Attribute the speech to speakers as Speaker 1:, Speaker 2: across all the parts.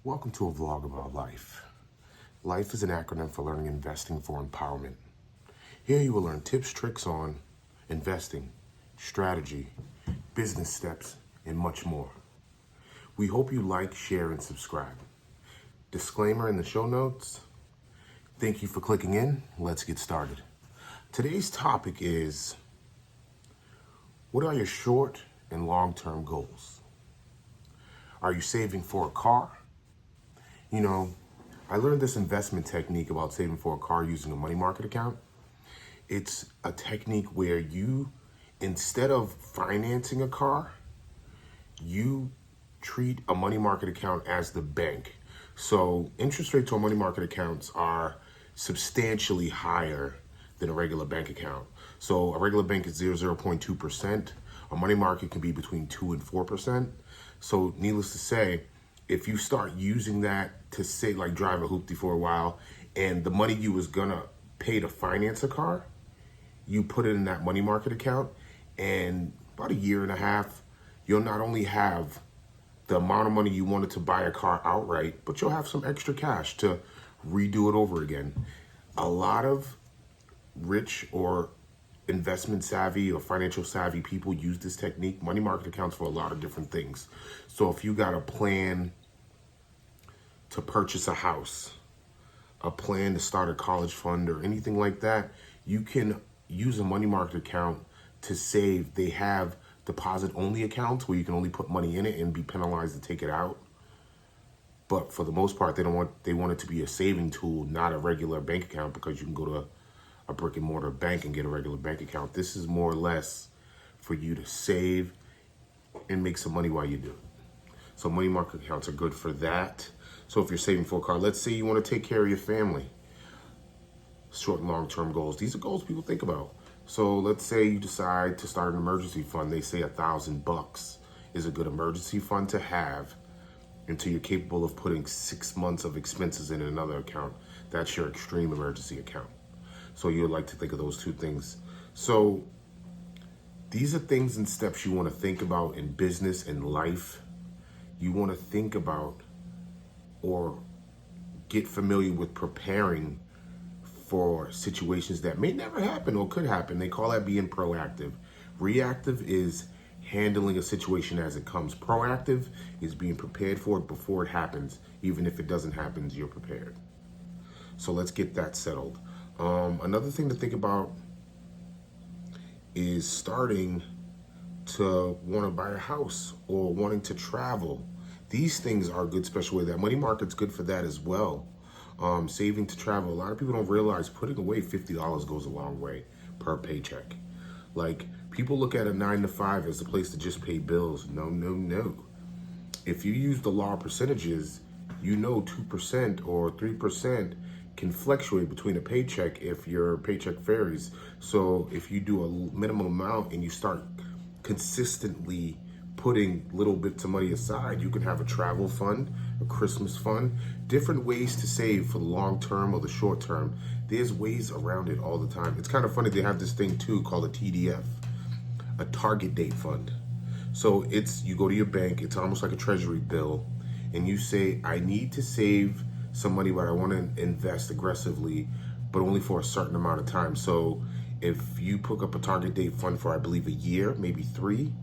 Speaker 1: Welcome to a vlog about life. Life is an acronym for learning investing for empowerment. Here you will learn tips, tricks on investing, strategy, business steps, and much more. We hope you like, share, and subscribe. Disclaimer in the show notes. Thank you for clicking in. Let's get started. Today's topic is, what are your short and long-term goals? Are you saving for a car? You know, I learned this investment technique about saving for a car using a money market account. It's a technique where you, instead of financing a car, you treat a money market account as the bank. So interest rates on money market accounts are substantially higher than a regular bank account. So a regular bank is 0.2%. A money market can be between 2 and 4%. So needless to say, if you start using that to say, like, drive a hoopty for a while, and the money you was gonna pay to finance a car, you put it in that money market account, and about a year and a half, you'll not only have the amount of money you wanted to buy a car outright, but you'll have some extra cash to redo it over again. A lot of rich or investment savvy or financial savvy people use this technique. Money market accounts for a lot of different things. So if you got a plan to purchase a house, a plan to start a college fund or anything like that, you can use a money market account to save. They have deposit only accounts where you can only put money in it and be penalized to take it out. But for the most part, they want it to be a saving tool, not a regular bank account, because you can go to a brick and mortar bank and get a regular bank account. This is more or less for you to save and make some money while you do it. So money market accounts are good for that. So if you're saving for a car, let's say you want to take care of your family. Short and long-term goals. These are goals people think about. So let's say you decide to start an emergency fund. They say $1,000 is a good emergency fund to have until you're capable of putting 6 months of expenses in another account. That's your extreme emergency account. So you'd like to think of those two things. So these are things and steps you want to think about in business and life. You want to think about or get familiar with preparing for situations that may never happen or could happen. They call that being proactive. Reactive is handling a situation as it comes. Proactive is being prepared for it before it happens. Even if it doesn't happen, you're prepared. So let's get that settled. Another thing to think about is starting to want to buy a house or wanting to travel. These things are a good special way. That money market's good for that as well. Saving to travel. A lot of people don't realize putting away $50 goes a long way per paycheck. Like, people look at a 9 to 5 as a place to just pay bills. No. If you use the law of percentages, 2% or 3% can fluctuate between a paycheck if your paycheck varies. So if you do a minimum amount and you start consistently putting little bits of money aside, you can have a travel fund, a Christmas fund, different ways to save for the long term or the short term. There's ways around it all the time. It's kind of funny, they have this thing too called a TDF, a target date fund. So you go to your bank, it's almost like a treasury bill, and you say, I need to save some money, but I want to invest aggressively, but only for a certain amount of time. So if you pick up a target date fund for, I believe, a year, maybe 3,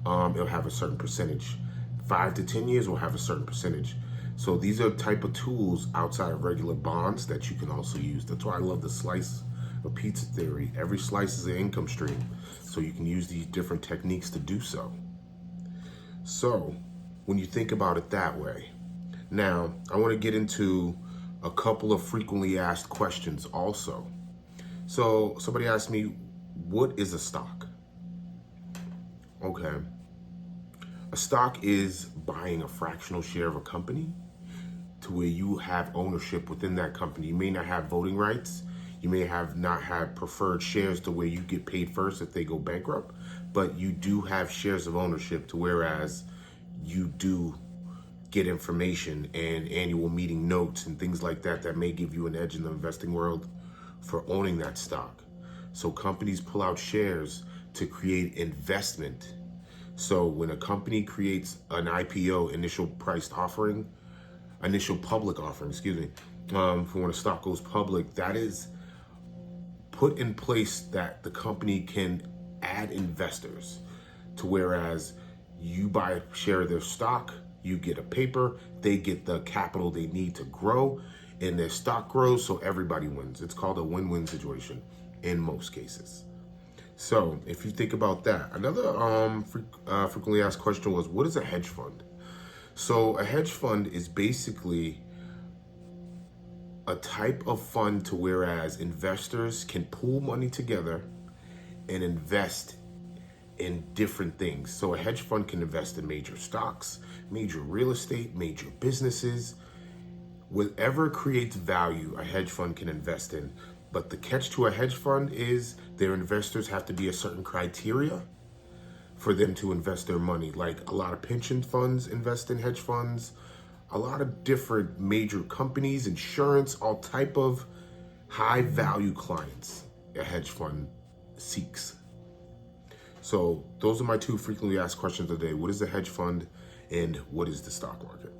Speaker 1: it'll have a certain percentage. 5 to 10 years will have a certain percentage. So these are type of tools outside of regular bonds that you can also use. That's why I love the slice of pizza theory. Every slice is an income stream. So you can use these different techniques to do so. So when you think about it that way, now I want to get into a couple of frequently asked questions also. So somebody asked me, what is a stock? Okay. A stock is buying a fractional share of a company to where you have ownership within that company. You may not have voting rights. You may not have preferred shares to where you get paid first if they go bankrupt, but you do have shares of ownership to whereas you do get information and annual meeting notes and things like that that may give you an edge in the investing world for owning that stock. So companies pull out shares to create investment. So when a company creates an IPO, initial priced offering, initial public offering, excuse me, for when a stock goes public, that is put in place that the company can add investors to, whereas you buy a share of their stock, you get a paper, they get the capital they need to grow, and their stock grows, so everybody wins. It's called a win-win situation in most cases. So if you think about that, another frequently asked question was, what is a hedge fund? So a hedge fund is basically a type of fund to whereas investors can pool money together and invest in different things. So a hedge fund can invest in major stocks, major real estate, major businesses. Whatever creates value, a hedge fund can invest in. But the catch to a hedge fund is their investors have to be a certain criteria for them to invest their money. Like a lot of pension funds invest in hedge funds, a lot of different major companies, insurance, all type of high value clients a hedge fund seeks. So those are my two frequently asked questions of the day. What is a hedge fund and what is the stock market?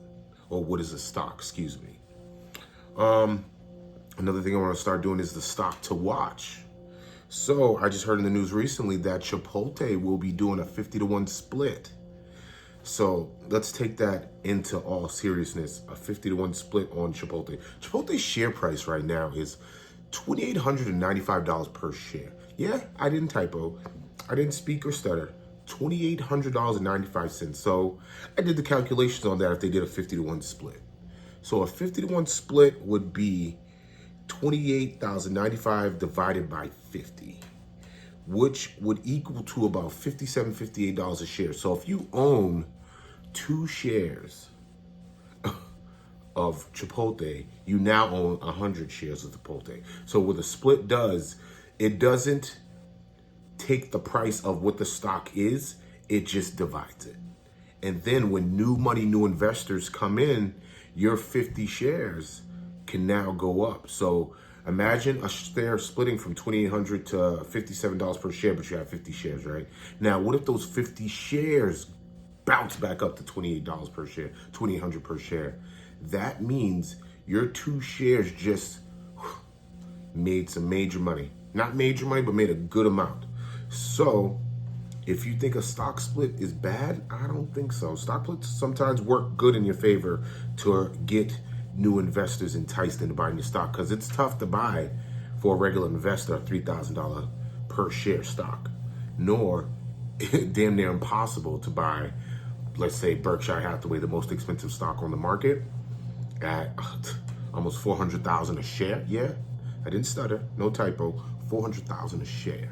Speaker 1: Or what is a stock, excuse me. Another thing I want to start doing is the stock to watch. So I just heard in the news recently that Chipotle will be doing a 50-to-1 split. So let's take that into all seriousness, a 50-to-1 split on Chipotle. Chipotle's share price right now is $2,895 per share. Yeah, I didn't typo. I didn't speak or stutter. $2,800.95. So I did the calculations on that if they did a 50-to-1 split. So a 50-to-1 split would be $28,095 divided by 50, which would equal to about $57, $58 a share. So if you own 2 shares of Chipotle, you now own 100 shares of Chipotle. So what a split does, it doesn't take the price of what the stock is, it just divides it. And then when new money, new investors come in, your 50 shares can now go up. So imagine a share splitting from $2,800 to $57 per share, but you have 50 shares, right? Now, what if those 50 shares bounce back up to $28 per share, $2,800 per share? That means your 2 shares just made some major money. Not major money, but made a good amount. So if you think a stock split is bad, I don't think so. Stock splits sometimes work good in your favor to get new investors enticed into buying your stock, because it's tough to buy for a regular investor a $3,000 per share stock, nor damn near impossible to buy, let's say, Berkshire Hathaway, the most expensive stock on the market, at almost $400,000 a share. Yeah, I didn't stutter, no typo, $400,000 a share.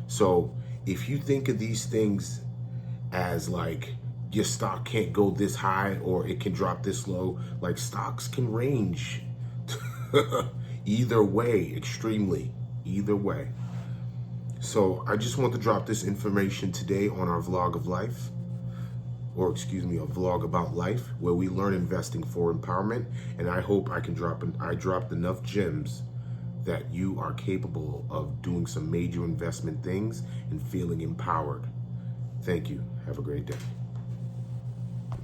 Speaker 1: So if you think of these things as like your stock can't go this high or it can drop this low, like stocks can range either way, extremely, either way. So I just want to drop this information today on our vlog of life, or excuse me, a vlog about life, where we learn investing for empowerment. And I hope I dropped enough gems that you are capable of doing some major investment things and feeling empowered. Thank you. Have a great day.